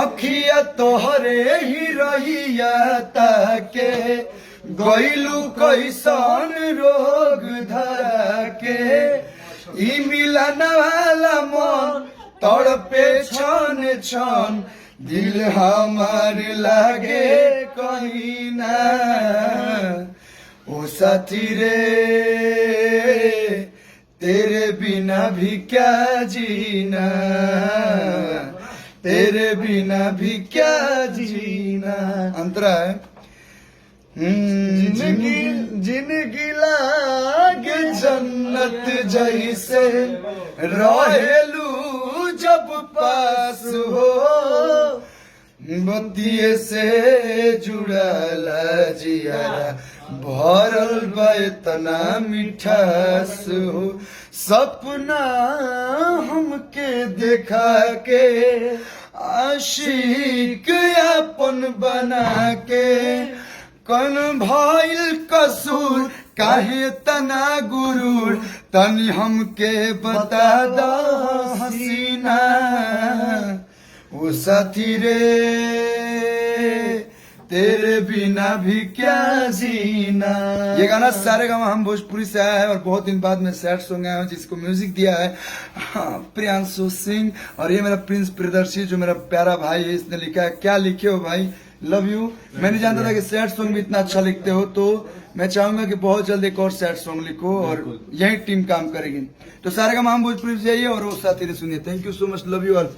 अखिया तोहरे ही रहिया ताके गइलू कैसन रोग धके ई मिलन वाला मन तड़पे छन छन दिल हमार लागे कहीं ना ओ साथी रे तेरे बिना भी क्या जीना तेरे बिना भी क्या जीना अंतरा है जिंदगी लागे जन्नत जैसे रहेलू जब पास हो बतिये से जुड़ला जियारा भरल बतना मिठास हो सपना हमके देखा के आशिक अपन बना के कन भइल कसूर काहे तना गुरूर तनी हमके बता दो हसीना ओ साथी रे तेरे बिना भी क्या जीना। ये गाना सारे गाँव हम भोजपुरी से आया है और बहुत दिन बाद में सैड सॉन्ग आया हूँ जिसको म्यूजिक दिया है प्रियांशु सिंह और ये मेरा प्रिंस प्रियदर्शी जो मेरा प्यारा भाई है इसने लिखा है। क्या लिखे हो भाई, लव यू। मैं नहीं जानता था कि सैड सॉन्ग भी इतना अच्छा लिखते हो, तो मैं चाहूंगा कि बहुत जल्द एक और सैड सॉन्ग लिखो और यही टीम काम करेगी। तो सारे गाँव हम भोजपुरी से जाइए और वो साथी सुनिए। Thank you so much, love you all.